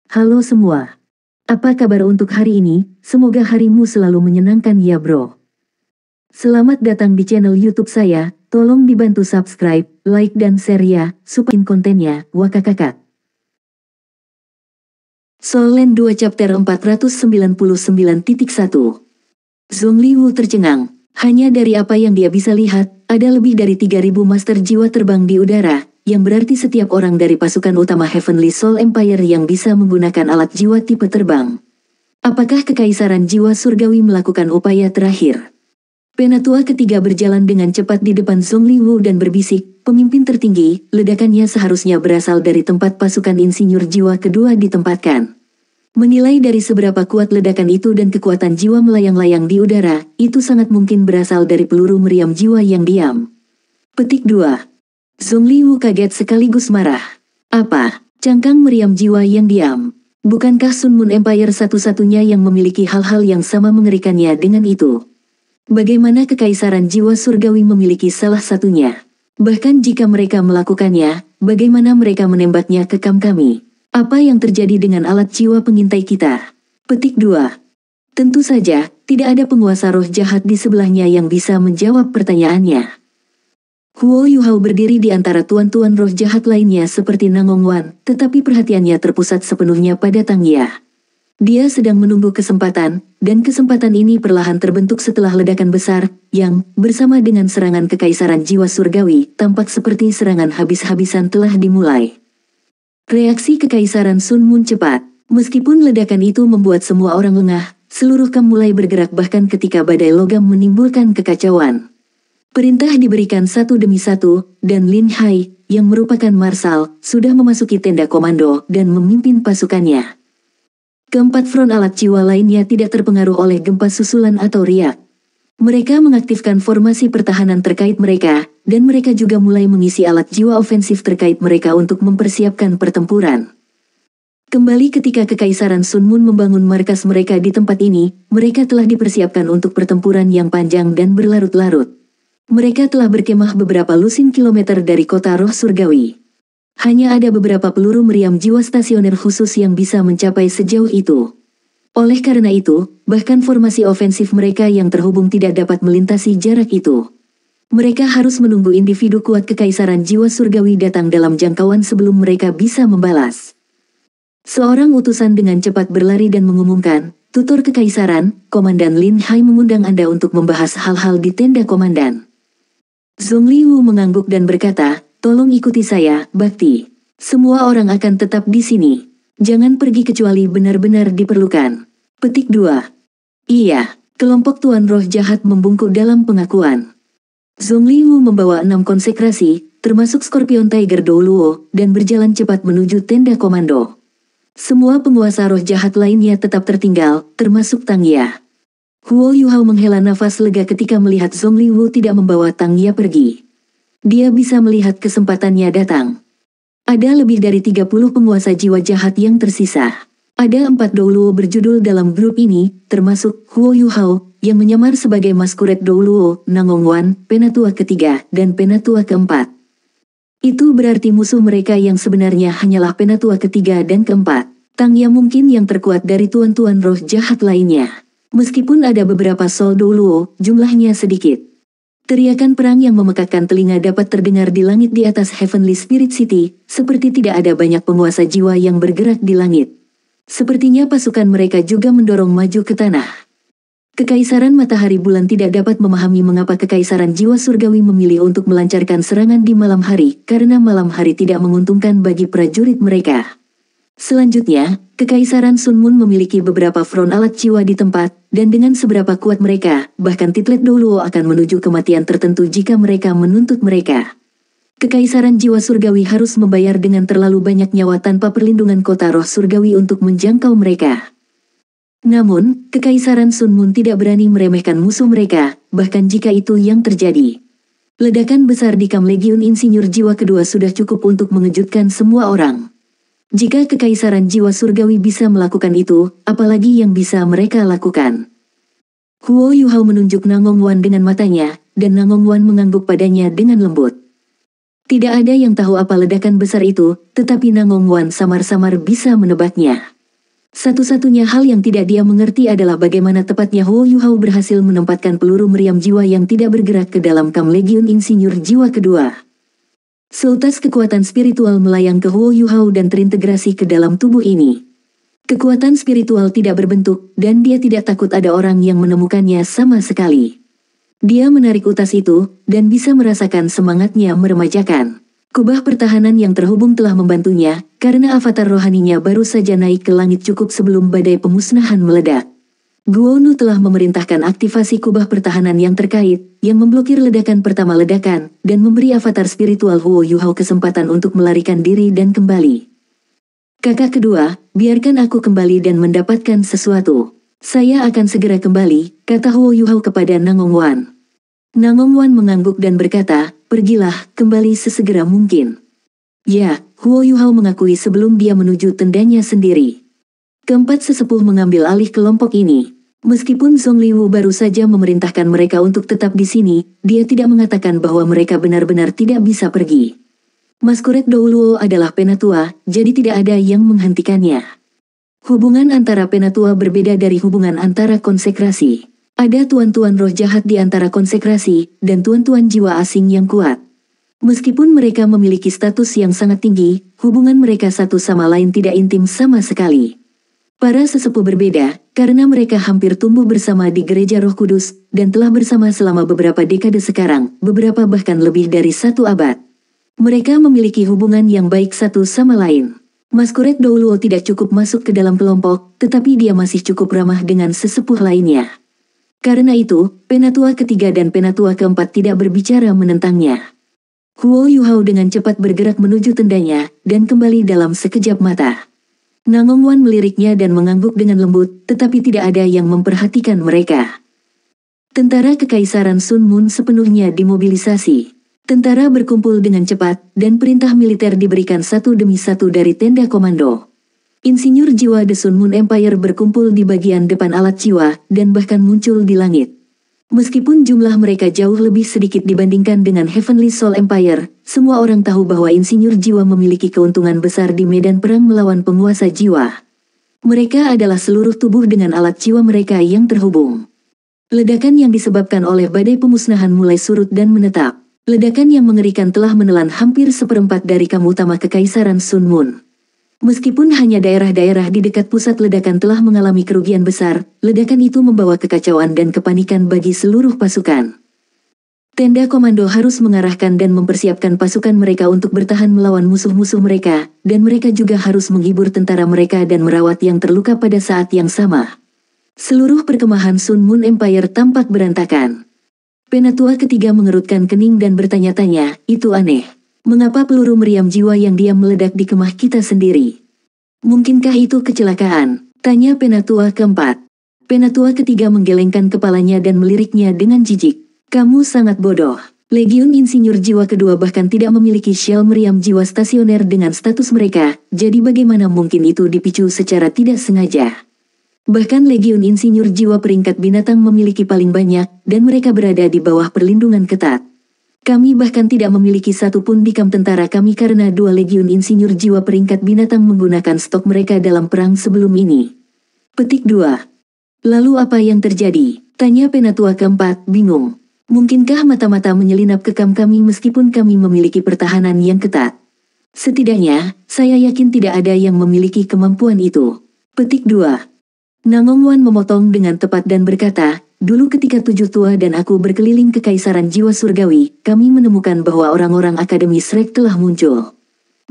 Halo semua. Apa kabar untuk hari ini? Semoga harimu selalu menyenangkan ya bro. Selamat datang di channel YouTube saya. Tolong dibantu subscribe, like dan share ya, supaya kontennya, wakakakak. Soul Land 2 Chapter 499.1 Zhongli Wu tercengang. Hanya dari apa yang dia bisa lihat, ada lebih dari 3.000 master jiwa terbang di udara, yang berarti setiap orang dari pasukan utama Heavenly Soul Empire yang bisa menggunakan alat jiwa tipe terbang. Apakah Kekaisaran Jiwa Surgawi melakukan upaya terakhir? Penatua ketiga berjalan dengan cepat di depan Zhongli Wu dan berbisik, pemimpin tertinggi, ledakannya seharusnya berasal dari tempat pasukan insinyur jiwa kedua ditempatkan. Menilai dari seberapa kuat ledakan itu dan kekuatan jiwa melayang-layang di udara, itu sangat mungkin berasal dari peluru meriam jiwa yang diam. Petik 2. Zhongli Wu kaget sekaligus marah. Apa? Cangkang meriam jiwa yang diam? Bukankah Sun Moon Empire satu-satunya yang memiliki hal-hal yang sama mengerikannya dengan itu? Bagaimana Kekaisaran Jiwa Surgawi memiliki salah satunya? Bahkan jika mereka melakukannya, bagaimana mereka menembaknya ke kamp kami? Apa yang terjadi dengan alat jiwa pengintai kita? Petik 2. Tentu saja, tidak ada penguasa roh jahat di sebelahnya yang bisa menjawab pertanyaannya. Huo Yuhao berdiri di antara tuan-tuan roh jahat lainnya seperti Nangong Wan, tetapi perhatiannya terpusat sepenuhnya pada Tang Ya. Dia sedang menunggu kesempatan, dan kesempatan ini perlahan terbentuk setelah ledakan besar, yang, bersama dengan serangan Kekaisaran Jiwa Surgawi, tampak seperti serangan habis-habisan telah dimulai. Reaksi Kekaisaran Sun Moon cepat. Meskipun ledakan itu membuat semua orang lengah, seluruh kamp mulai bergerak bahkan ketika badai logam menimbulkan kekacauan. Perintah diberikan satu demi satu, dan Lin Hai, yang merupakan marsal, sudah memasuki tenda komando dan memimpin pasukannya. Keempat front alat jiwa lainnya tidak terpengaruh oleh gempa susulan atau riak. Mereka mengaktifkan formasi pertahanan terkait mereka, dan mereka juga mulai mengisi alat jiwa ofensif terkait mereka untuk mempersiapkan pertempuran. Kembali ketika Kekaisaran Sun Moon membangun markas mereka di tempat ini, mereka telah dipersiapkan untuk pertempuran yang panjang dan berlarut-larut. Mereka telah berkemah beberapa lusin kilometer dari kota roh surgawi. Hanya ada beberapa peluru meriam jiwa stasioner khusus yang bisa mencapai sejauh itu. Oleh karena itu, bahkan formasi ofensif mereka yang terhubung tidak dapat melintasi jarak itu. Mereka harus menunggu individu kuat Kekaisaran Jiwa Surgawi datang dalam jangkauan sebelum mereka bisa membalas. Seorang utusan dengan cepat berlari dan mengumumkan, "Tutor Kekaisaran, Komandan Lin Hai mengundang Anda untuk membahas hal-hal di tenda komandan." Zhongli Wu mengangguk dan berkata, "Tolong ikuti saya, Bakti. Semua orang akan tetap di sini. Jangan pergi kecuali benar-benar diperlukan." Petik 2. Iya, kelompok Tuan Roh Jahat membungkuk dalam pengakuan. Zhongli Wu membawa 6 konsekrasi, termasuk Scorpion Tiger Douluo, dan berjalan cepat menuju tenda komando. Semua penguasa roh jahat lainnya tetap tertinggal, termasuk Tang Ya. Huo Yuhao menghela nafas lega ketika melihat Zhongli Wu tidak membawa Tang Ya pergi. Dia bisa melihat kesempatannya datang. Ada lebih dari 30 penguasa jiwa jahat yang tersisa. Ada 4 Douluo berjudul dalam grup ini, termasuk Huo Yuhao, yang menyamar sebagai Masquerade Douluo, Nangong Wan, Penatua ketiga, dan Penatua keempat. Itu berarti musuh mereka yang sebenarnya hanyalah Penatua ketiga dan keempat. Tang Ya mungkin yang terkuat dari tuan-tuan roh jahat lainnya. Meskipun ada beberapa Soul Douluo, jumlahnya sedikit. Teriakan perang yang memekakkan telinga dapat terdengar di langit di atas Heavenly Spirit City, seperti tidak ada banyak penguasa jiwa yang bergerak di langit. Sepertinya pasukan mereka juga mendorong maju ke tanah. Kekaisaran Matahari Bulan tidak dapat memahami mengapa Kekaisaran Jiwa Surgawi memilih untuk melancarkan serangan di malam hari, karena malam hari tidak menguntungkan bagi prajurit mereka. Selanjutnya, Kekaisaran Sun Moon memiliki beberapa front alat jiwa di tempat, dan dengan seberapa kuat mereka, bahkan Titlet Douluo akan menuju kematian tertentu jika mereka menuntut mereka. Kekaisaran Jiwa Surgawi harus membayar dengan terlalu banyak nyawa tanpa perlindungan kota roh surgawi untuk menjangkau mereka. Namun, Kekaisaran Sun Moon tidak berani meremehkan musuh mereka, bahkan jika itu yang terjadi. Ledakan besar di kamp Legiun Insinyur Jiwa kedua sudah cukup untuk mengejutkan semua orang. Jika Kekaisaran Jiwa Surgawi bisa melakukan itu, apalagi yang bisa mereka lakukan? Huo Yuhao menunjuk Nangong Wan dengan matanya, dan Nangong Wan mengangguk padanya dengan lembut. Tidak ada yang tahu apa ledakan besar itu, tetapi Nangong Wan samar-samar bisa menebaknya. Satu-satunya hal yang tidak dia mengerti adalah bagaimana tepatnya Huo Yuhao berhasil menempatkan peluru meriam jiwa yang tidak bergerak ke dalam kam Legiun Insinyur Jiwa kedua. Seutas kekuatan spiritual melayang ke Huo Yuhao dan terintegrasi ke dalam tubuh ini. Kekuatan spiritual tidak berbentuk, dan dia tidak takut ada orang yang menemukannya sama sekali. Dia menarik utas itu, dan bisa merasakan semangatnya meremajakan. Kubah pertahanan yang terhubung telah membantunya, karena avatar rohaninya baru saja naik ke langit cukup sebelum badai pemusnahan meledak. Guo Nu telah memerintahkan aktivasi kubah pertahanan yang terkait, yang memblokir ledakan pertama ledakan, dan memberi avatar spiritual Huo Yuhao kesempatan untuk melarikan diri dan kembali. Kakak kedua, biarkan aku kembali dan mendapatkan sesuatu. Saya akan segera kembali, kata Huo Yuhao kepada Nangong Wan. Nangong Wan mengangguk dan berkata, pergilah, kembali sesegera mungkin. Ya, Huo Yuhao mengakui sebelum dia menuju tendanya sendiri. Keempat sesepuh mengambil alih kelompok ini. Meskipun Zhong Liwu baru saja memerintahkan mereka untuk tetap di sini, dia tidak mengatakan bahwa mereka benar-benar tidak bisa pergi. Maskuret Douluo adalah penatua, jadi tidak ada yang menghentikannya. Hubungan antara penatua berbeda dari hubungan antara konsekrasi. Ada tuan-tuan roh jahat di antara konsekrasi, dan tuan-tuan jiwa asing yang kuat. Meskipun mereka memiliki status yang sangat tinggi, hubungan mereka satu sama lain tidak intim sama sekali. Para sesepuh berbeda, karena mereka hampir tumbuh bersama di Gereja Roh Kudus, dan telah bersama selama beberapa dekade sekarang, beberapa bahkan lebih dari 1 abad. Mereka memiliki hubungan yang baik satu sama lain. Maskuret Douluo tidak cukup masuk ke dalam kelompok, tetapi dia masih cukup ramah dengan sesepuh lainnya. Karena itu, penatua ketiga dan penatua keempat tidak berbicara menentangnya. Huo Yuhao dengan cepat bergerak menuju tendanya, dan kembali dalam sekejap mata. Nangong Wan meliriknya dan mengangguk dengan lembut, tetapi tidak ada yang memperhatikan mereka. Tentara Kekaisaran Sun Moon sepenuhnya dimobilisasi. Tentara berkumpul dengan cepat, dan perintah militer diberikan satu demi satu dari tenda komando. Insinyur jiwa The Sun Moon Empire berkumpul di bagian depan alat jiwa, dan bahkan muncul di langit. Meskipun jumlah mereka jauh lebih sedikit dibandingkan dengan Heavenly Soul Empire, semua orang tahu bahwa insinyur jiwa memiliki keuntungan besar di medan perang melawan penguasa jiwa. Mereka adalah seluruh tubuh dengan alat jiwa mereka yang terhubung. Ledakan yang disebabkan oleh badai pemusnahan mulai surut dan menetap. Ledakan yang mengerikan telah menelan hampir seperempat dari kam utama Kekaisaran Sun Moon. Meskipun hanya daerah-daerah di dekat pusat ledakan telah mengalami kerugian besar, ledakan itu membawa kekacauan dan kepanikan bagi seluruh pasukan. Tenda komando harus mengarahkan dan mempersiapkan pasukan mereka untuk bertahan melawan musuh-musuh mereka, dan mereka juga harus menghibur tentara mereka dan merawat yang terluka pada saat yang sama. Seluruh perkemahan Sun Moon Empire tampak berantakan. Penatua ketiga mengerutkan kening dan bertanya-tanya, itu aneh. Mengapa peluru meriam jiwa yang diam meledak di kemah kita sendiri? Mungkinkah itu kecelakaan? Tanya penatua keempat. Penatua ketiga menggelengkan kepalanya dan meliriknya dengan jijik. Kamu sangat bodoh. Legiun Insinyur Jiwa kedua bahkan tidak memiliki shell meriam jiwa stasioner dengan status mereka, jadi bagaimana mungkin itu dipicu secara tidak sengaja? Bahkan Legiun Insinyur Jiwa peringkat binatang memiliki paling banyak, dan mereka berada di bawah perlindungan ketat. Kami bahkan tidak memiliki satu pun di kam tentara kami karena 2 Legiun Insinyur Jiwa peringkat binatang menggunakan stok mereka dalam perang sebelum ini. Petik 2. Lalu apa yang terjadi? Tanya penatua keempat, bingung. Mungkinkah mata-mata menyelinap ke kam kami meskipun kami memiliki pertahanan yang ketat? Setidaknya, saya yakin tidak ada yang memiliki kemampuan itu. Petik 2. Nangong Wan memotong dengan tepat dan berkata, dulu ketika 7 tua dan aku berkeliling kekaisaran jiwa surgawi, kami menemukan bahwa orang-orang Akademi Shrek telah muncul.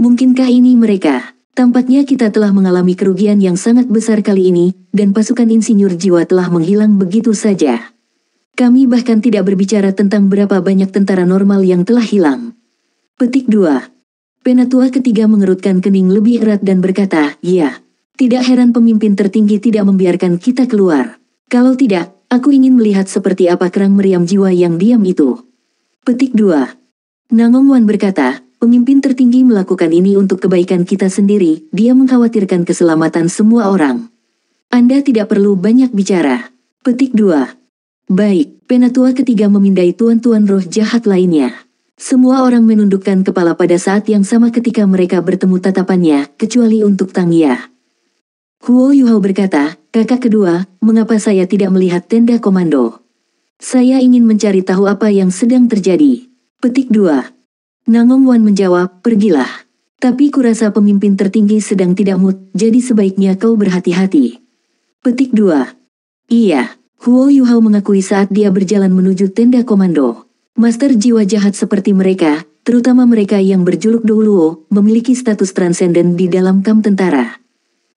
Mungkinkah ini mereka? Tampaknya kita telah mengalami kerugian yang sangat besar kali ini, dan pasukan insinyur jiwa telah menghilang begitu saja. Kami bahkan tidak berbicara tentang berapa banyak tentara normal yang telah hilang. Petik 2. Penatua ketiga mengerutkan kening lebih erat dan berkata, ya. Tidak heran pemimpin tertinggi tidak membiarkan kita keluar. Kalau tidak, aku ingin melihat seperti apa kerang meriam jiwa yang diam itu. Petik 2. Nangong Wan berkata, pemimpin tertinggi melakukan ini untuk kebaikan kita sendiri, dia mengkhawatirkan keselamatan semua orang. Anda tidak perlu banyak bicara. Petik 2. Baik, penatua ketiga memindai tuan-tuan roh jahat lainnya. Semua orang menundukkan kepala pada saat yang sama ketika mereka bertemu tatapannya, kecuali untuk Tang Ya. Huo Yuhao berkata, kakak kedua, mengapa saya tidak melihat tenda komando? Saya ingin mencari tahu apa yang sedang terjadi. Petik 2. Nangong Wan menjawab, pergilah. Tapi kurasa pemimpin tertinggi sedang tidak mood, jadi sebaiknya kau berhati-hati. Petik 2. Iya, Huo Yuhao mengakui saat dia berjalan menuju tenda komando. Master jiwa jahat seperti mereka, terutama mereka yang berjuluk Douluo, memiliki status transenden di dalam kamp tentara.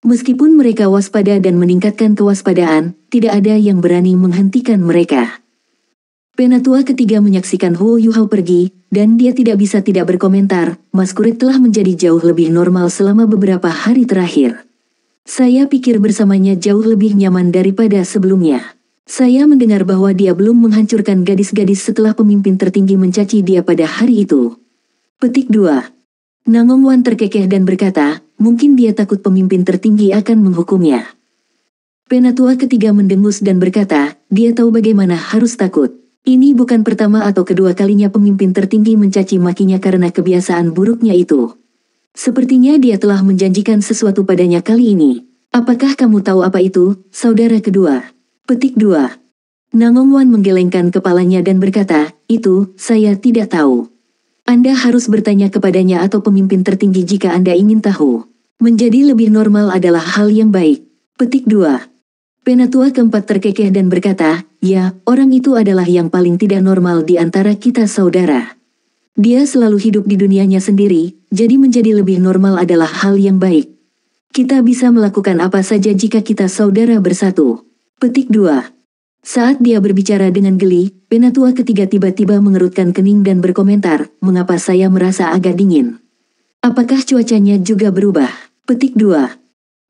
Meskipun mereka waspada dan meningkatkan kewaspadaan, tidak ada yang berani menghentikan mereka. Penatua ketiga menyaksikan Huo Yuhao pergi, dan dia tidak bisa tidak berkomentar. Mas Kuret telah menjadi jauh lebih normal selama beberapa hari terakhir. Saya pikir bersamanya jauh lebih nyaman daripada sebelumnya. Saya mendengar bahwa dia belum menghancurkan gadis-gadis setelah pemimpin tertinggi mencaci dia pada hari itu. Petik 2. Nangong Wan terkekeh dan berkata, mungkin dia takut pemimpin tertinggi akan menghukumnya. Penatua ketiga mendengus dan berkata, dia tahu bagaimana harus takut. Ini bukan pertama atau kedua kalinya pemimpin tertinggi mencaci makinya karena kebiasaan buruknya itu. Sepertinya dia telah menjanjikan sesuatu padanya kali ini. Apakah kamu tahu apa itu, saudara kedua? Petik 2. Nangong Wan menggelengkan kepalanya dan berkata, itu, saya tidak tahu. Anda harus bertanya kepadanya atau pemimpin tertinggi jika Anda ingin tahu. Menjadi lebih normal adalah hal yang baik. Petik 2. Penatua keempat terkekeh dan berkata, ya, orang itu adalah yang paling tidak normal di antara kita saudara. Dia selalu hidup di dunianya sendiri, jadi menjadi lebih normal adalah hal yang baik. Kita bisa melakukan apa saja jika kita saudara bersatu. Petik 2. Saat dia berbicara dengan geli, penatua ketiga tiba-tiba mengerutkan kening dan berkomentar, mengapa saya merasa agak dingin? Apakah cuacanya juga berubah? Petik 2.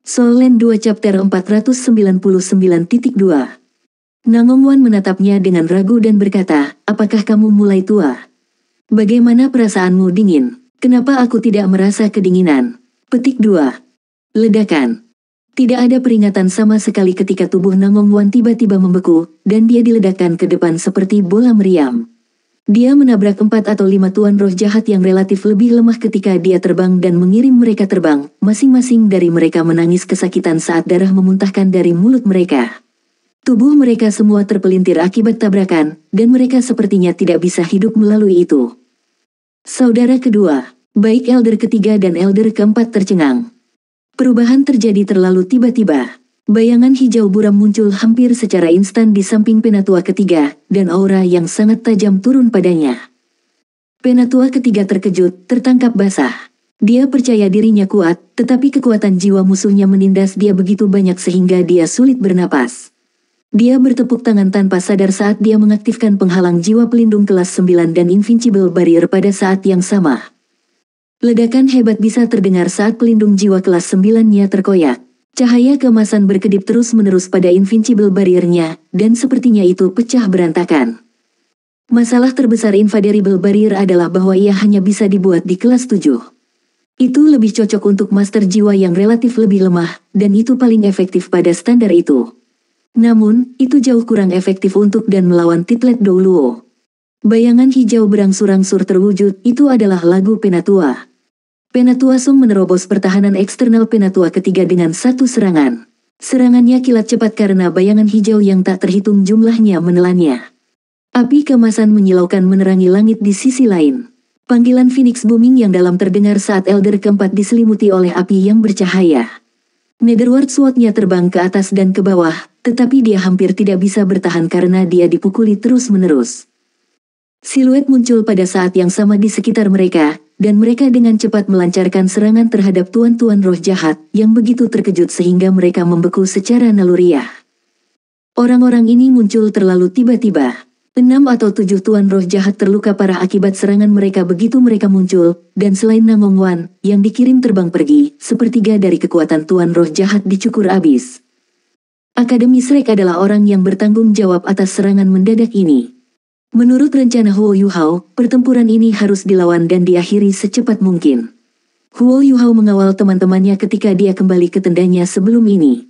Solen 2 chapter 499.2. Nangong Wan menatapnya dengan ragu dan berkata, apakah kamu mulai tua? Bagaimana perasaanmu dingin? Kenapa aku tidak merasa kedinginan? Petik 2. Ledakan. Tidak ada peringatan sama sekali ketika tubuh Nangong Wan tiba-tiba membeku, dan dia diledakkan ke depan seperti bola meriam. Dia menabrak 4 atau 5 tuan roh jahat yang relatif lebih lemah ketika dia terbang dan mengirim mereka terbang. Masing-masing dari mereka menangis kesakitan saat darah memuntahkan dari mulut mereka. Tubuh mereka semua terpelintir akibat tabrakan, dan mereka sepertinya tidak bisa hidup melalui itu. Saudara kedua, baik elder ketiga dan elder keempat tercengang. Perubahan terjadi terlalu tiba-tiba. Bayangan hijau buram muncul hampir secara instan di samping penatua ketiga, dan aura yang sangat tajam turun padanya. Penatua ketiga terkejut, tertangkap basah. Dia percaya dirinya kuat, tetapi kekuatan jiwa musuhnya menindas dia begitu banyak sehingga dia sulit bernapas. Dia bertepuk tangan tanpa sadar saat dia mengaktifkan penghalang jiwa pelindung kelas 9 dan Invincible Barrier pada saat yang sama. Ledakan hebat bisa terdengar saat pelindung jiwa kelas 9-nya terkoyak. Cahaya keemasan berkedip terus-menerus pada Invincible Barrier-nya, dan sepertinya itu pecah berantakan. Masalah terbesar Invadable Barrier adalah bahwa ia hanya bisa dibuat di kelas 7. Itu lebih cocok untuk master jiwa yang relatif lebih lemah, dan itu paling efektif pada standar itu. Namun, itu jauh kurang efektif untuk dan melawan Titlet Douluo. Bayangan hijau berangsur-angsur terwujud, itu adalah lagu Penatua. Penatua Song menerobos pertahanan eksternal penatua ketiga dengan satu serangan. Serangannya kilat cepat karena bayangan hijau yang tak terhitung jumlahnya menelannya. Api keemasan menyilaukan menerangi langit di sisi lain. Panggilan Phoenix booming yang dalam terdengar saat elder keempat diselimuti oleh api yang bercahaya. Netherworld Sword-nya terbang ke atas dan ke bawah, tetapi dia hampir tidak bisa bertahan karena dia dipukuli terus-menerus. Siluet muncul pada saat yang sama di sekitar mereka, dan mereka dengan cepat melancarkan serangan terhadap tuan-tuan roh jahat, yang begitu terkejut sehingga mereka membeku secara naluriah. Orang-orang ini muncul terlalu tiba-tiba. 6 atau 7 tuan roh jahat terluka parah akibat serangan mereka begitu mereka muncul, dan selain Nangong Wan, yang dikirim terbang pergi, sepertiga dari kekuatan tuan roh jahat dicukur habis. Akademi Shrek adalah orang yang bertanggung jawab atas serangan mendadak ini. Menurut rencana Huo Yuhao, pertempuran ini harus dilawan dan diakhiri secepat mungkin. Huo Yuhao mengawal teman-temannya ketika dia kembali ke tendanya sebelum ini.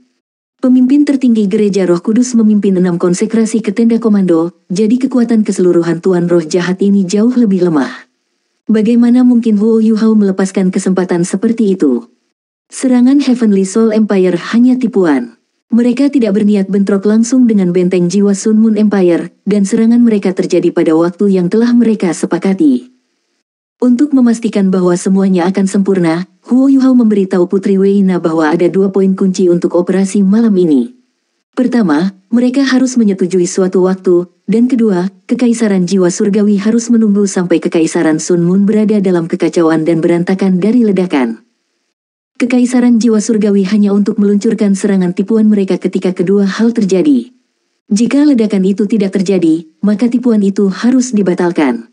Pemimpin tertinggi Gereja Roh Kudus memimpin 6 konsekrasi ke tenda komando, jadi kekuatan keseluruhan tuan roh jahat ini jauh lebih lemah. Bagaimana mungkin Huo Yuhao melepaskan kesempatan seperti itu? Serangan Heavenly Soul Empire hanya tipuan. Mereka tidak berniat bentrok langsung dengan benteng jiwa Sun Moon Empire, dan serangan mereka terjadi pada waktu yang telah mereka sepakati. Untuk memastikan bahwa semuanya akan sempurna, Huo Yuhao memberitahu Putri Weina bahwa ada 2 poin kunci untuk operasi malam ini. Pertama, mereka harus menyetujui suatu waktu, dan kedua, Kekaisaran Jiwa Surgawi harus menunggu sampai Kekaisaran Sun Moon berada dalam kekacauan dan berantakan dari ledakan. Kekaisaran Jiwa Surgawi hanya untuk meluncurkan serangan tipuan mereka ketika kedua hal terjadi. Jika ledakan itu tidak terjadi, maka tipuan itu harus dibatalkan.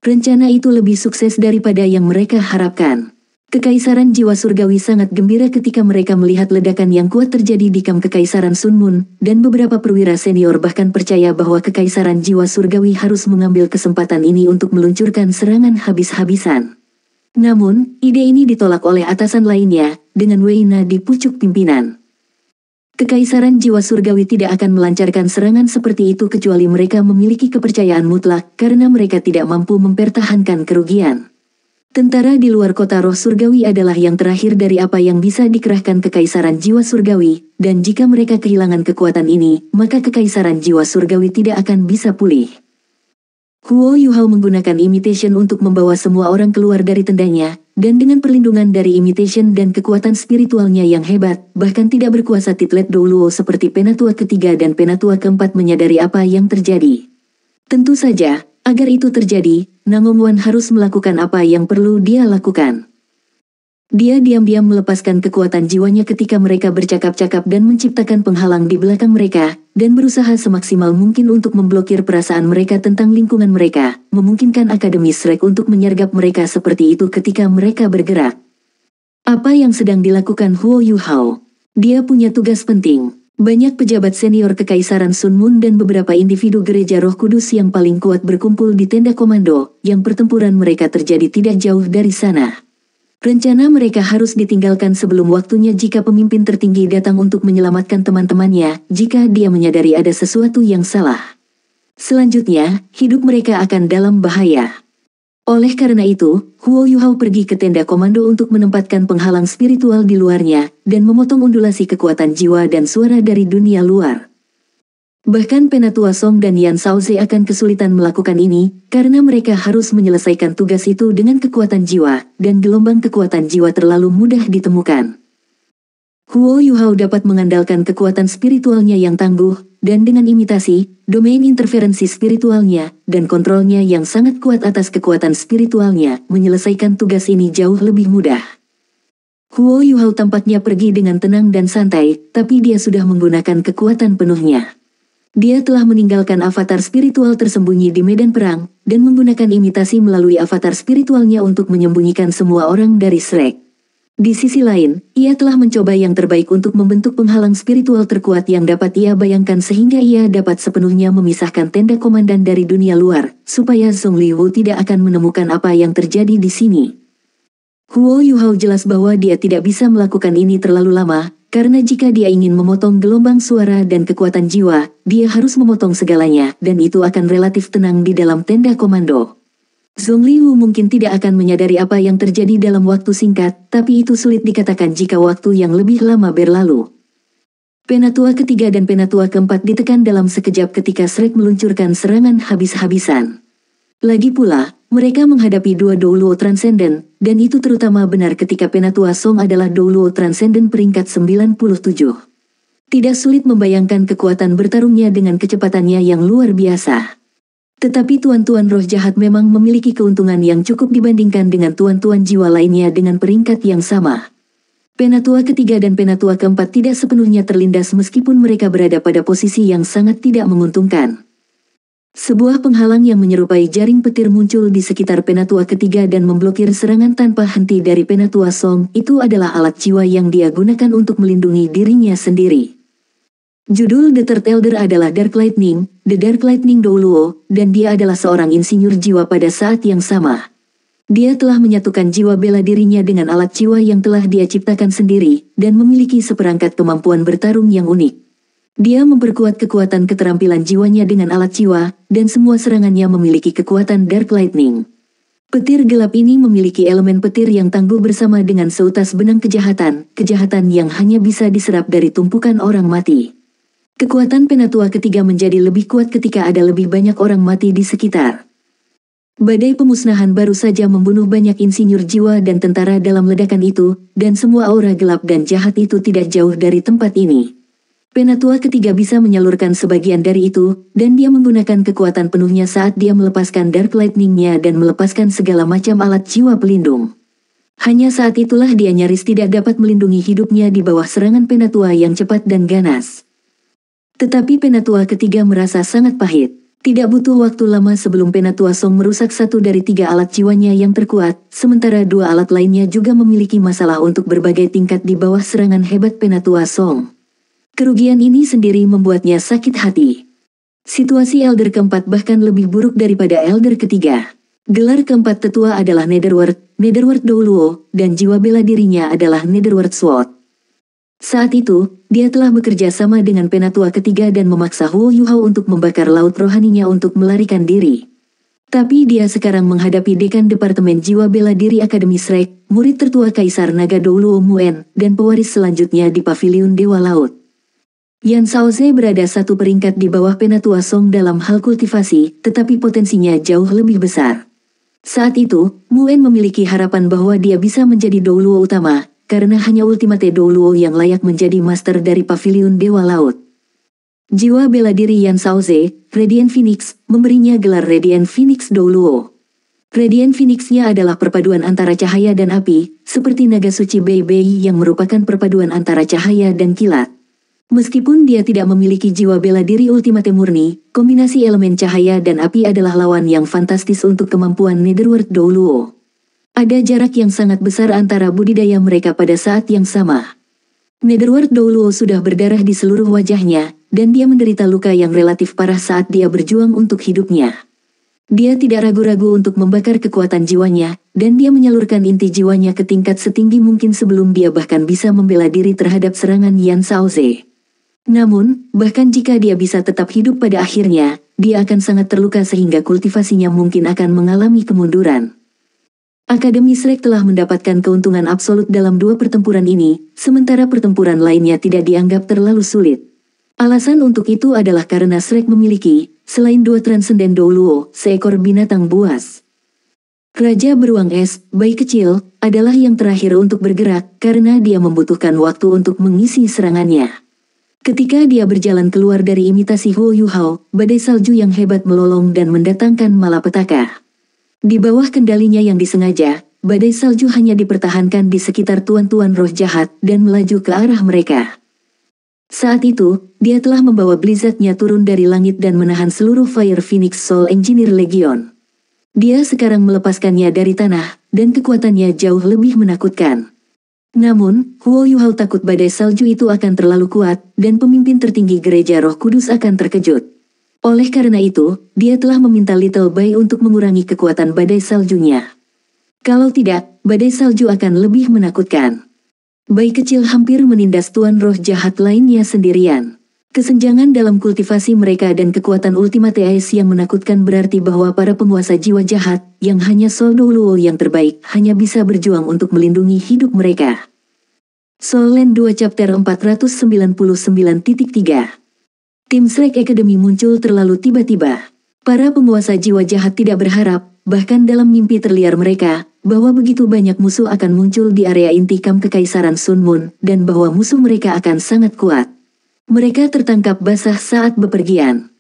Rencana itu lebih sukses daripada yang mereka harapkan. Kekaisaran Jiwa Surgawi sangat gembira ketika mereka melihat ledakan yang kuat terjadi di kamp Kekaisaran Sun Moon, dan beberapa perwira senior bahkan percaya bahwa Kekaisaran Jiwa Surgawi harus mengambil kesempatan ini untuk meluncurkan serangan habis-habisan. Namun, ide ini ditolak oleh atasan lainnya, dengan Weina di pucuk pimpinan. Kekaisaran Jiwa Surgawi tidak akan melancarkan serangan seperti itu kecuali mereka memiliki kepercayaan mutlak karena mereka tidak mampu mempertahankan kerugian. Tentara di luar kota roh surgawi adalah yang terakhir dari apa yang bisa dikerahkan Kekaisaran Jiwa Surgawi, dan jika mereka kehilangan kekuatan ini, maka Kekaisaran Jiwa Surgawi tidak akan bisa pulih. Huo Yuhao menggunakan imitation untuk membawa semua orang keluar dari tendanya, dan dengan perlindungan dari imitation dan kekuatan spiritualnya yang hebat, bahkan tidak berkuasa Titlet Douluo seperti Penatua ketiga dan Penatua keempat menyadari apa yang terjadi. Tentu saja, agar itu terjadi, Nangong Wan harus melakukan apa yang perlu dia lakukan. Dia diam-diam melepaskan kekuatan jiwanya ketika mereka bercakap-cakap dan menciptakan penghalang di belakang mereka, dan berusaha semaksimal mungkin untuk memblokir perasaan mereka tentang lingkungan mereka, memungkinkan Akademi Shrek untuk menyergap mereka seperti itu ketika mereka bergerak. Apa yang sedang dilakukan Huo Yuhao? Dia punya tugas penting. Banyak pejabat senior Kekaisaran Sun Moon dan beberapa individu Gereja Roh Kudus yang paling kuat berkumpul di tenda komando, yang pertempuran mereka terjadi tidak jauh dari sana. Rencana mereka harus ditinggalkan sebelum waktunya jika pemimpin tertinggi datang untuk menyelamatkan teman-temannya, jika dia menyadari ada sesuatu yang salah. Selanjutnya, hidup mereka akan dalam bahaya. Oleh karena itu, Huo Yuhao pergi ke tenda komando untuk menempatkan penghalang spiritual di luarnya, dan memotong undulasi kekuatan jiwa dan suara dari dunia luar. Bahkan Penatua Song dan Yan Shaoze akan kesulitan melakukan ini, karena mereka harus menyelesaikan tugas itu dengan kekuatan jiwa, dan gelombang kekuatan jiwa terlalu mudah ditemukan. Huo Yuhao dapat mengandalkan kekuatan spiritualnya yang tangguh, dan dengan imitasi, domain interferensi spiritualnya, dan kontrolnya yang sangat kuat atas kekuatan spiritualnya, menyelesaikan tugas ini jauh lebih mudah. Huo Yuhao tampaknya pergi dengan tenang dan santai, tapi dia sudah menggunakan kekuatan penuhnya. Dia telah meninggalkan avatar spiritual tersembunyi di medan perang, dan menggunakan imitasi melalui avatar spiritualnya untuk menyembunyikan semua orang dari Shrek. Di sisi lain, ia telah mencoba yang terbaik untuk membentuk penghalang spiritual terkuat yang dapat ia bayangkan sehingga ia dapat sepenuhnya memisahkan tenda komandan dari dunia luar, supaya Zhong Liwu tidak akan menemukan apa yang terjadi di sini. Huo Yuhao jelas bahwa dia tidak bisa melakukan ini terlalu lama, karena jika dia ingin memotong gelombang suara dan kekuatan jiwa, dia harus memotong segalanya, dan itu akan relatif tenang di dalam tenda komando. Zhong Liwu mungkin tidak akan menyadari apa yang terjadi dalam waktu singkat, tapi itu sulit dikatakan jika waktu yang lebih lama berlalu. Penatua ketiga dan Penatua keempat ditekan dalam sekejap ketika Shrek meluncurkan serangan habis-habisan. Lagi pula, mereka menghadapi dua Douluo Transcendent, dan itu terutama benar ketika Penatua Song adalah Douluo Transcendent peringkat 97. Tidak sulit membayangkan kekuatan bertarungnya dengan kecepatannya yang luar biasa. Tetapi tuan-tuan roh jahat memang memiliki keuntungan yang cukup dibandingkan dengan tuan-tuan jiwa lainnya dengan peringkat yang sama. Penatua ketiga dan Penatua keempat tidak sepenuhnya terlindas meskipun mereka berada pada posisi yang sangat tidak menguntungkan. Sebuah penghalang yang menyerupai jaring petir muncul di sekitar Penatua ketiga dan memblokir serangan tanpa henti dari Penatua Song. Itu adalah alat jiwa yang dia gunakan untuk melindungi dirinya sendiri. Judul The Third Elder adalah Dark Lightning, The Dark Lightning Douluo, dan dia adalah seorang insinyur jiwa pada saat yang sama. Dia telah menyatukan jiwa bela dirinya dengan alat jiwa yang telah dia ciptakan sendiri, dan memiliki seperangkat kemampuan bertarung yang unik. Dia memperkuat kekuatan keterampilan jiwanya dengan alat jiwa, dan semua serangannya memiliki kekuatan Dark Lightning. Petir gelap ini memiliki elemen petir yang tangguh bersama dengan seutas benang kejahatan yang hanya bisa diserap dari tumpukan orang mati. Kekuatan Penatua ketiga menjadi lebih kuat ketika ada lebih banyak orang mati di sekitar. Badai pemusnahan baru saja membunuh banyak insinyur jiwa dan tentara dalam ledakan itu, dan semua aura gelap dan jahat itu tidak jauh dari tempat ini. Penatua ketiga bisa menyalurkan sebagian dari itu, dan dia menggunakan kekuatan penuhnya saat dia melepaskan Dark Lightning-nya dan melepaskan segala macam alat jiwa pelindung. Hanya saat itulah dia nyaris tidak dapat melindungi hidupnya di bawah serangan Penatua yang cepat dan ganas. Tetapi Penatua ketiga merasa sangat pahit. Tidak butuh waktu lama sebelum Penatua Song merusak satu dari 3 alat jiwanya yang terkuat, sementara 2 alat lainnya juga memiliki masalah untuk berbagai tingkat di bawah serangan hebat Penatua Song. Kerugian ini sendiri membuatnya sakit hati. Situasi Elder keempat bahkan lebih buruk daripada Elder ketiga. Gelar keempat tetua adalah Netherworld Douluo, dan jiwa bela dirinya adalah Netherworld Sword. Saat itu, dia telah bekerja sama dengan Penatua ketiga dan memaksa Huo Yuhao untuk membakar laut rohaninya untuk melarikan diri. Tapi dia sekarang menghadapi Dekan Departemen Jiwa Bela Diri Akademi Shrek, murid tertua Kaisar Naga Douluo Muen, dan pewaris selanjutnya di Paviliun Dewa Laut. Yan Shaoze berada satu peringkat di bawah Penatua Song dalam hal kultivasi, tetapi potensinya jauh lebih besar. Saat itu, Muen memiliki harapan bahwa dia bisa menjadi Douluo utama, karena hanya Ultimate Douluo yang layak menjadi master dari Paviliun Dewa Laut. Jiwa bela diri Yan Shaoze, Radiant Phoenix, memberinya gelar Radiant Phoenix Douluo. Radiant Phoenix-nya adalah perpaduan antara cahaya dan api, seperti naga suci Bei Bei yang merupakan perpaduan antara cahaya dan kilat. Meskipun dia tidak memiliki jiwa bela diri ultimate murni, kombinasi elemen cahaya dan api adalah lawan yang fantastis untuk kemampuan Netherworld Douluo. Ada jarak yang sangat besar antara budidaya mereka pada saat yang sama. Netherworld Douluo sudah berdarah di seluruh wajahnya, dan dia menderita luka yang relatif parah saat dia berjuang untuk hidupnya. Dia tidak ragu-ragu untuk membakar kekuatan jiwanya, dan dia menyalurkan inti jiwanya ke tingkat setinggi mungkin sebelum dia bahkan bisa membela diri terhadap serangan Yan Shaoze. Namun, bahkan jika dia bisa tetap hidup pada akhirnya, dia akan sangat terluka sehingga kultivasinya mungkin akan mengalami kemunduran. Akademi Shrek telah mendapatkan keuntungan absolut dalam 2 pertempuran ini, sementara pertempuran lainnya tidak dianggap terlalu sulit. Alasan untuk itu adalah karena Shrek memiliki, selain 2 Transcendent Douluo, seekor binatang buas. Raja Beruang Es, bayi kecil, adalah yang terakhir untuk bergerak karena dia membutuhkan waktu untuk mengisi serangannya. Ketika dia berjalan keluar dari imitasi Huo Yuhao, badai salju yang hebat melolong dan mendatangkan malapetaka. Di bawah kendalinya yang disengaja, badai salju hanya dipertahankan di sekitar tuan-tuan roh jahat dan melaju ke arah mereka. Saat itu, dia telah membawa blizzardnya turun dari langit dan menahan seluruh Fire Phoenix Soul Engineer Legion. Dia sekarang melepaskannya dari tanah, dan kekuatannya jauh lebih menakutkan. Namun, Huo Yuhao takut badai salju itu akan terlalu kuat, dan pemimpin tertinggi Gereja Roh Kudus akan terkejut. Oleh karena itu, dia telah meminta Little Bai untuk mengurangi kekuatan badai saljunya. Kalau tidak, badai salju akan lebih menakutkan. Bai kecil hampir menindas tuan roh jahat lainnya sendirian. Kesenjangan dalam kultivasi mereka dan kekuatan Ultimate Ace yang menakutkan berarti bahwa para penguasa jiwa jahat, yang hanya Soul Douluo yang terbaik, hanya bisa berjuang untuk melindungi hidup mereka. Soul Land 2 Chapter 499.3 Tim Shrek Academy muncul terlalu tiba-tiba. Para penguasa jiwa jahat tidak berharap, bahkan dalam mimpi terliar mereka, bahwa begitu banyak musuh akan muncul di area inti kamp Kekaisaran Sun Moon, dan bahwa musuh mereka akan sangat kuat. Mereka tertangkap basah saat bepergian.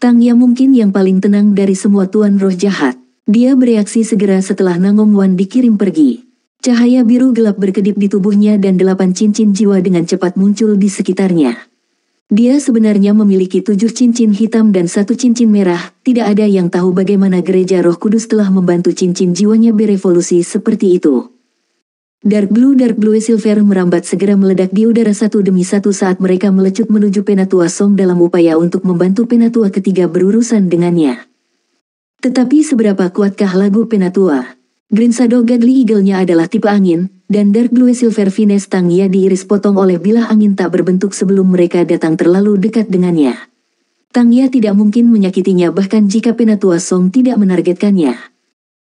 Tang Ya mungkin yang paling tenang dari semua tuan roh jahat. Dia bereaksi segera setelah Nangong Wan dikirim pergi. Cahaya biru gelap berkedip di tubuhnya dan 8 cincin jiwa dengan cepat muncul di sekitarnya. Dia sebenarnya memiliki 7 cincin hitam dan 1 cincin merah. Tidak ada yang tahu bagaimana Gereja Roh Kudus telah membantu cincin jiwanya berevolusi seperti itu. Dark Blue Silver merambat segera meledak di udara satu demi satu saat mereka melecut menuju Penatua Song dalam upaya untuk membantu Penatua ketiga berurusan dengannya. Tetapi seberapa kuatkah lagu Penatua? Green Shadow Godly Eagle-nya adalah tipe angin, dan Dark Blue Silver Finesse Tang Ya diiris potong oleh bilah angin tak berbentuk sebelum mereka datang terlalu dekat dengannya. Tang Ya tidak mungkin menyakitinya bahkan jika Penatua Song tidak menargetkannya.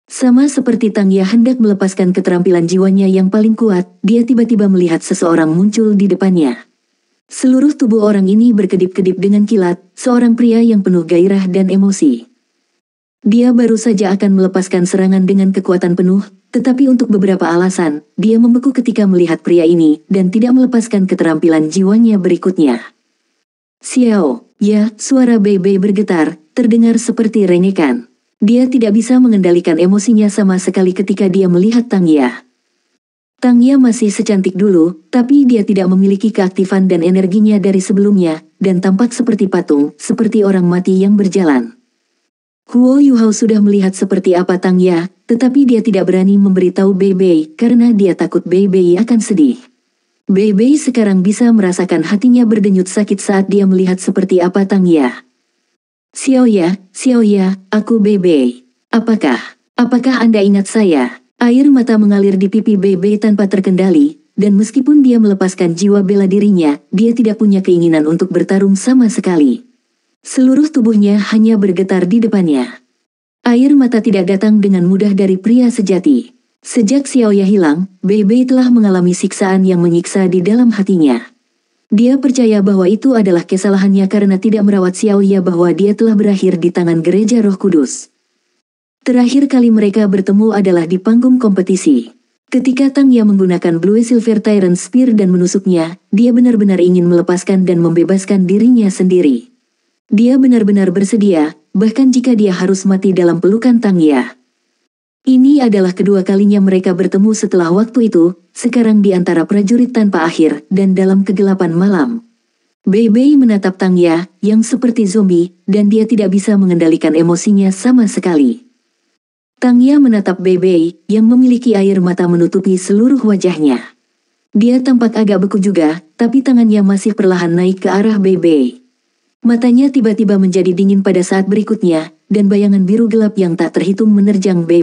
Sama seperti Tangya hendak melepaskan keterampilan jiwanya yang paling kuat, dia tiba-tiba melihat seseorang muncul di depannya. Seluruh tubuh orang ini berkedip-kedip dengan kilat, seorang pria yang penuh gairah dan emosi. Dia baru saja akan melepaskan serangan dengan kekuatan penuh, tetapi untuk beberapa alasan, dia membeku ketika melihat pria ini, dan tidak melepaskan keterampilan jiwanya berikutnya. Xiao, ya, suara Bei bergetar, terdengar seperti rengekan. Dia tidak bisa mengendalikan emosinya sama sekali ketika dia melihat Tangya. Tangya masih secantik dulu, tapi dia tidak memiliki keaktifan dan energinya dari sebelumnya, dan tampak seperti patung, seperti orang mati yang berjalan. Huo Yuhao sudah melihat seperti apa Tangya, tetapi dia tidak berani memberitahu Bei karena dia takut Bei akan sedih. Bei sekarang bisa merasakan hatinya berdenyut sakit saat dia melihat seperti apa Tangya. Xiao ya, aku Bei. Apakah Anda ingat saya? Air mata mengalir di pipi Bei tanpa terkendali, dan meskipun dia melepaskan jiwa bela dirinya, dia tidak punya keinginan untuk bertarung sama sekali. Seluruh tubuhnya hanya bergetar di depannya. Air mata tidak datang dengan mudah dari pria sejati. Sejak Xiao Ya hilang, Bei telah mengalami siksaan yang menyiksa di dalam hatinya. Dia percaya bahwa itu adalah kesalahannya karena tidak merawat Xiao Ya bahwa dia telah berakhir di tangan gereja Roh Kudus. Terakhir kali mereka bertemu adalah di panggung kompetisi. Ketika Tangya menggunakan Blue Silver Tyrant Spear dan menusuknya, dia benar-benar ingin melepaskan dan membebaskan dirinya sendiri. Dia benar-benar bersedia, bahkan jika dia harus mati dalam pelukan Tangya. Ini adalah kedua kalinya mereka bertemu setelah waktu itu, sekarang di antara prajurit tanpa akhir, dan dalam kegelapan malam. Bei menatap Tangya, yang seperti zombie, dan dia tidak bisa mengendalikan emosinya sama sekali. Tangya menatap Bei, yang memiliki air mata menutupi seluruh wajahnya. Dia tampak agak beku juga, tapi tangannya masih perlahan naik ke arah Bei. Matanya tiba-tiba menjadi dingin pada saat berikutnya, dan bayangan biru gelap yang tak terhitung menerjang Bei.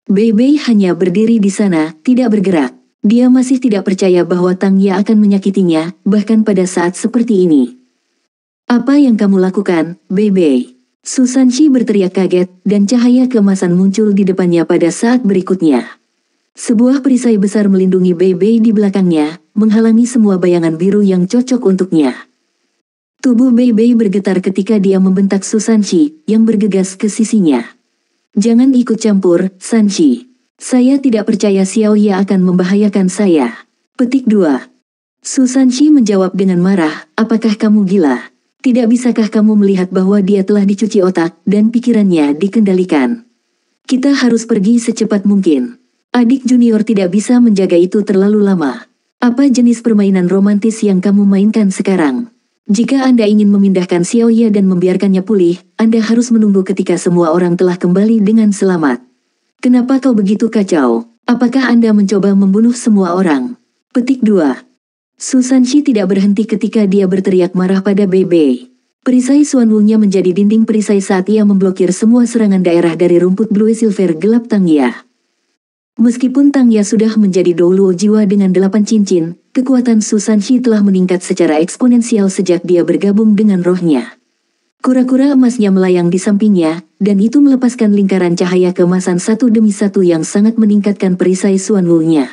Bei hanya berdiri di sana, tidak bergerak. Dia masih tidak percaya bahwa Tangya akan menyakitinya, bahkan pada saat seperti ini. Apa yang kamu lakukan, Bei? Susanshi berteriak kaget, dan cahaya keemasan muncul di depannya pada saat berikutnya. Sebuah perisai besar melindungi Bei di belakangnya, menghalangi semua bayangan biru yang cocok untuknya. Tubuh Bei bergetar ketika dia membentak Susanshi, yang bergegas ke sisinya. Jangan ikut campur, Sanshi. Saya tidak percaya Xiao Ya akan membahayakan saya. Petik 2. Susanshi menjawab dengan marah, apakah kamu gila? Tidak bisakah kamu melihat bahwa dia telah dicuci otak, dan pikirannya dikendalikan? Kita harus pergi secepat mungkin. Adik junior tidak bisa menjaga itu terlalu lama. Apa jenis permainan romantis yang kamu mainkan sekarang? Jika Anda ingin memindahkan Xiao Ya dan membiarkannya pulih, Anda harus menunggu ketika semua orang telah kembali dengan selamat. Kenapa kau begitu kacau? Apakah Anda mencoba membunuh semua orang? Petik 2. Susanshi tidak berhenti ketika dia berteriak marah pada Bei. Perisai Xuanwu-nya menjadi dinding perisai saat ia memblokir semua serangan daerah dari rumput Blue Silver gelap Tangya. Meskipun Tangya sudah menjadi Douluo jiwa dengan 8 cincin, kekuatan Susanshi telah meningkat secara eksponensial sejak dia bergabung dengan rohnya. Kura-kura emasnya melayang di sampingnya, dan itu melepaskan lingkaran cahaya keemasan satu demi satu yang sangat meningkatkan perisai Xuanwu-nya.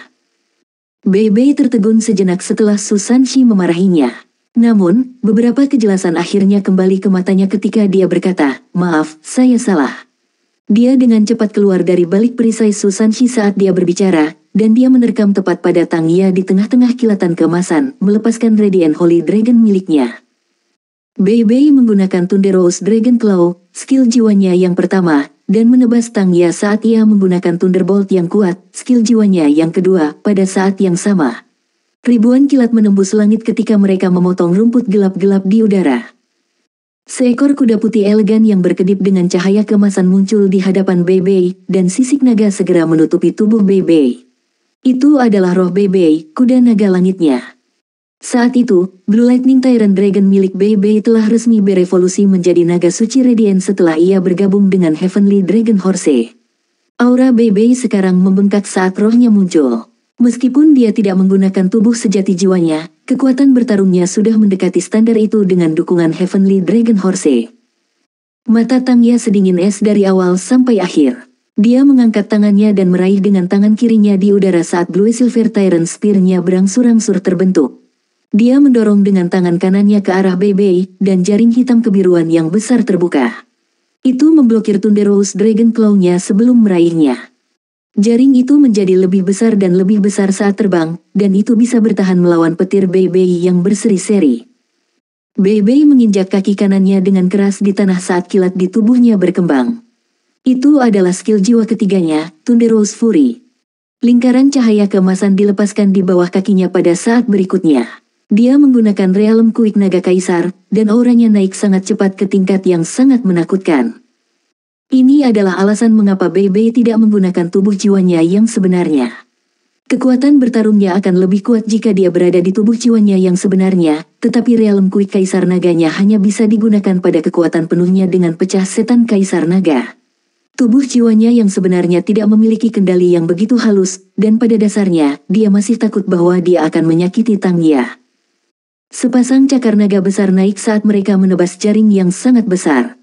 Bei tertegun sejenak setelah Susanshi memarahinya. Namun, beberapa kejelasan akhirnya kembali ke matanya ketika dia berkata, maaf, saya salah. Dia dengan cepat keluar dari balik perisai Susanshi saat dia berbicara, dan dia menerkam tepat pada Tangya di tengah-tengah kilatan keemasan, melepaskan Radiant Holy Dragon miliknya. Bei menggunakan Thunder Rose Dragon Claw, skill jiwanya yang pertama, dan menebas Tangya saat ia menggunakan Thunderbolt yang kuat, skill jiwanya yang kedua, pada saat yang sama. Ribuan kilat menembus langit ketika mereka memotong rumput gelap-gelap di udara. Seekor kuda putih elegan yang berkedip dengan cahaya keemasan muncul di hadapan Bei, dan sisik naga segera menutupi tubuh Bei. Itu adalah roh Bei, kuda naga langitnya. Saat itu, Blue Lightning Tyrant Dragon milik Bei telah resmi berevolusi menjadi naga suci Radiant setelah ia bergabung dengan Heavenly Dragon Horse. Aura Bei sekarang membengkak saat rohnya muncul. Meskipun dia tidak menggunakan tubuh sejati jiwanya, kekuatan bertarungnya sudah mendekati standar itu dengan dukungan Heavenly Dragon Horse. Mata Tangya sedingin es dari awal sampai akhir. Dia mengangkat tangannya dan meraih dengan tangan kirinya di udara saat Blue Silver Tyrant Spear-nya berangsur-angsur terbentuk. Dia mendorong dengan tangan kanannya ke arah Bebe, dan jaring hitam kebiruan yang besar terbuka. Itu memblokir Thunderous Dragon Claw-nya sebelum meraihnya. Jaring itu menjadi lebih besar dan lebih besar saat terbang, dan itu bisa bertahan melawan petir Bebe yang berseri-seri. Bebe menginjak kaki kanannya dengan keras di tanah saat kilat di tubuhnya berkembang. Itu adalah skill jiwa ketiganya, Thunderous Fury. Lingkaran cahaya keemasan dilepaskan di bawah kakinya pada saat berikutnya. Dia menggunakan Realm Quick Naga Kaisar, dan auranya naik sangat cepat ke tingkat yang sangat menakutkan. Ini adalah alasan mengapa Bebe tidak menggunakan tubuh jiwanya yang sebenarnya. Kekuatan bertarungnya akan lebih kuat jika dia berada di tubuh jiwanya yang sebenarnya, tetapi Realm Quick Kaisar Naganya hanya bisa digunakan pada kekuatan penuhnya dengan pecah setan Kaisar Naga. Tubuh jiwanya yang sebenarnya tidak memiliki kendali yang begitu halus, dan pada dasarnya, dia masih takut bahwa dia akan menyakiti Tangya. Sepasang cakar naga besar naik saat mereka menebas jaring yang sangat besar.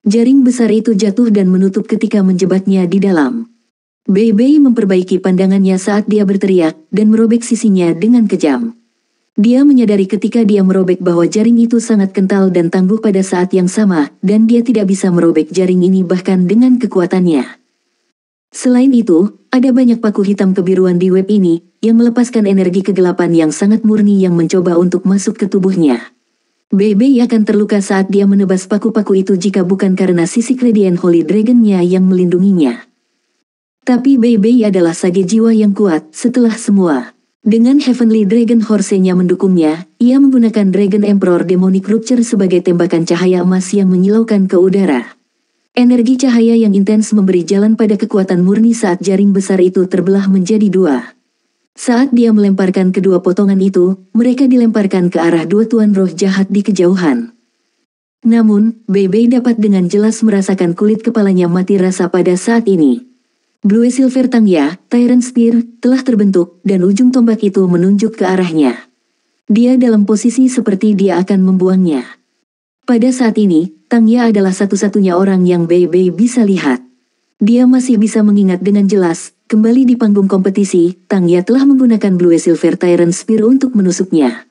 Jaring besar itu jatuh dan menutup ketika menjebatnya di dalam. Bebe memperbaiki pandangannya saat dia berteriak, dan merobek sisinya dengan kejam. Dia menyadari ketika dia merobek bahwa jaring itu sangat kental dan tangguh pada saat yang sama, dan dia tidak bisa merobek jaring ini bahkan dengan kekuatannya. Selain itu, ada banyak paku hitam kebiruan di web ini, yang melepaskan energi kegelapan yang sangat murni yang mencoba untuk masuk ke tubuhnya. Bebe akan terluka saat dia menebas paku-paku itu jika bukan karena sisik Radiant Holy Dragon-nya yang melindunginya. Tapi Bebe adalah sage jiwa yang kuat setelah semua. Dengan Heavenly Dragon Horse-nya mendukungnya, ia menggunakan Dragon Emperor Demonic Rupture sebagai tembakan cahaya emas yang menyilaukan ke udara. Energi cahaya yang intens memberi jalan pada kekuatan murni saat jaring besar itu terbelah menjadi dua. Saat dia melemparkan kedua potongan itu, mereka dilemparkan ke arah dua tuan roh jahat di kejauhan. Namun, Bebe dapat dengan jelas merasakan kulit kepalanya mati rasa pada saat ini. Blue Silver Tangya, Tyrant Spear, telah terbentuk, dan ujung tombak itu menunjuk ke arahnya. Dia dalam posisi seperti dia akan membuangnya. Pada saat ini, Tangya adalah satu-satunya orang yang Bebe bisa lihat. Dia masih bisa mengingat dengan jelas, kembali di panggung kompetisi, Tangya telah menggunakan Blue Silver Tyrant Spear untuk menusuknya.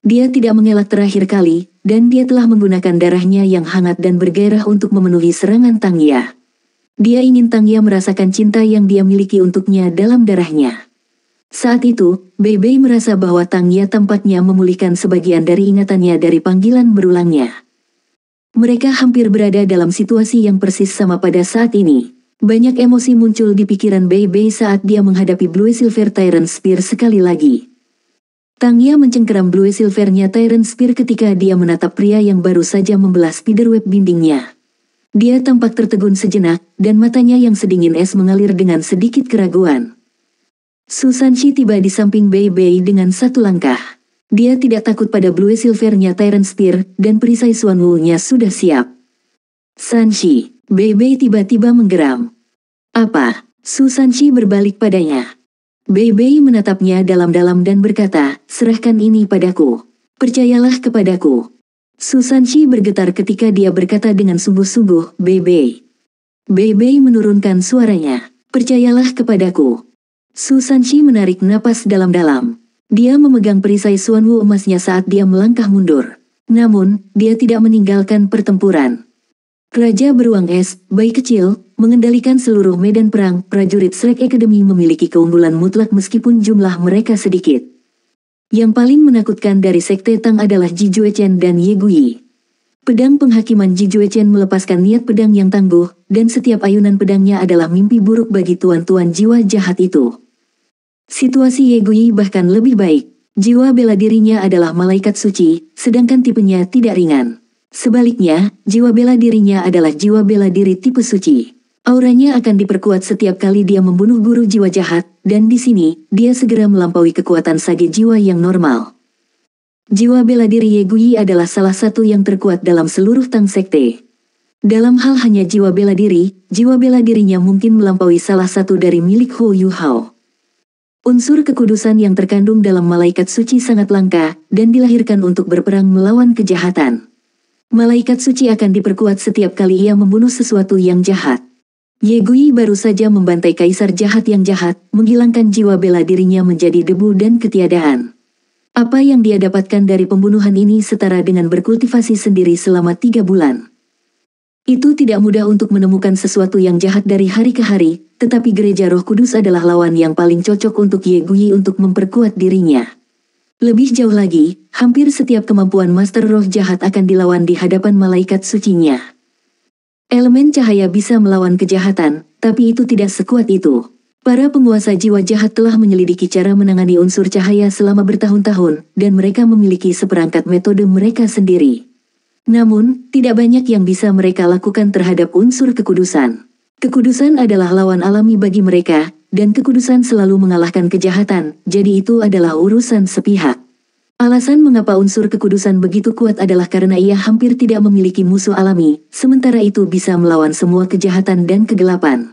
Dia tidak mengelak terakhir kali, dan dia telah menggunakan darahnya yang hangat dan bergairah untuk memenuhi serangan Tangya. Dia ingin Tangya merasakan cinta yang dia miliki untuknya dalam darahnya. Saat itu, Bebe merasa bahwa Tangya tampaknya memulihkan sebagian dari ingatannya dari panggilan berulangnya. Mereka hampir berada dalam situasi yang persis sama pada saat ini. Banyak emosi muncul di pikiran Bebe saat dia menghadapi Blue Silver Tyrant Spear sekali lagi. Tangya mencengkeram Blue Silver-nya Tyrant Spear ketika dia menatap pria yang baru saja membelah spiderweb dindingnya. Dia tampak tertegun sejenak, dan matanya yang sedingin es mengalir dengan sedikit keraguan. Susanshi tiba di samping Bebe dengan satu langkah. Dia tidak takut pada Blue Silver-nya Tyrant Spear, dan perisai Xuanwu-nya sudah siap. Sanshi, Bebe tiba-tiba menggeram. Apa? Susanshi berbalik padanya. Bebe menatapnya dalam-dalam dan berkata, serahkan ini padaku. Percayalah kepadaku. Susanshi bergetar ketika dia berkata dengan sungguh-sungguh, Bebe. Bebe menurunkan suaranya. Percayalah kepadaku. Susanshi menarik napas dalam-dalam. Dia memegang perisai Xuanwu emasnya saat dia melangkah mundur. Namun, dia tidak meninggalkan pertempuran. Raja beruang es, bayi kecil, mengendalikan seluruh medan perang. Prajurit Shrek Academy memiliki keunggulan mutlak meskipun jumlah mereka sedikit. Yang paling menakutkan dari Sekte Tang adalah Ji Juechen dan Ye Guyi. Pedang penghakiman Ji Juechen melepaskan niat pedang yang tangguh, dan setiap ayunan pedangnya adalah mimpi buruk bagi tuan-tuan jiwa jahat itu. Situasi Ye Guyi bahkan lebih baik. Jiwa bela dirinya adalah malaikat suci, sedangkan tipenya tidak ringan. Sebaliknya, jiwa bela dirinya adalah jiwa bela diri tipe suci. Auranya akan diperkuat setiap kali dia membunuh guru jiwa jahat, dan di sini, dia segera melampaui kekuatan sage jiwa yang normal. Jiwa bela diri Ye Guyi adalah salah satu yang terkuat dalam seluruh Tang Sekte. Dalam hal hanya jiwa bela dirinya mungkin melampaui salah satu dari milik Hou Yu Hao. Unsur kekudusan yang terkandung dalam malaikat suci sangat langka, dan dilahirkan untuk berperang melawan kejahatan. Malaikat suci akan diperkuat setiap kali ia membunuh sesuatu yang jahat. Ye Gui baru saja membantai kaisar jahat yang jahat, menghilangkan jiwa bela dirinya menjadi debu dan ketiadaan. Apa yang dia dapatkan dari pembunuhan ini setara dengan berkultivasi sendiri selama 3 bulan. Itu tidak mudah untuk menemukan sesuatu yang jahat dari hari ke hari, tetapi Gereja Roh Kudus adalah lawan yang paling cocok untuk Ye Gui untuk memperkuat dirinya. Lebih jauh lagi, hampir setiap kemampuan Master Roh Jahat akan dilawan di hadapan malaikat sucinya. Elemen cahaya bisa melawan kejahatan, tapi itu tidak sekuat itu. Para penguasa jiwa jahat telah menyelidiki cara menangani unsur cahaya selama bertahun-tahun, dan mereka memiliki seperangkat metode mereka sendiri. Namun, tidak banyak yang bisa mereka lakukan terhadap unsur kekudusan. Kekudusan adalah lawan alami bagi mereka, dan kekudusan selalu mengalahkan kejahatan, jadi itu adalah urusan sepihak. Alasan mengapa unsur kekudusan begitu kuat adalah karena ia hampir tidak memiliki musuh alami, sementara itu bisa melawan semua kejahatan dan kegelapan.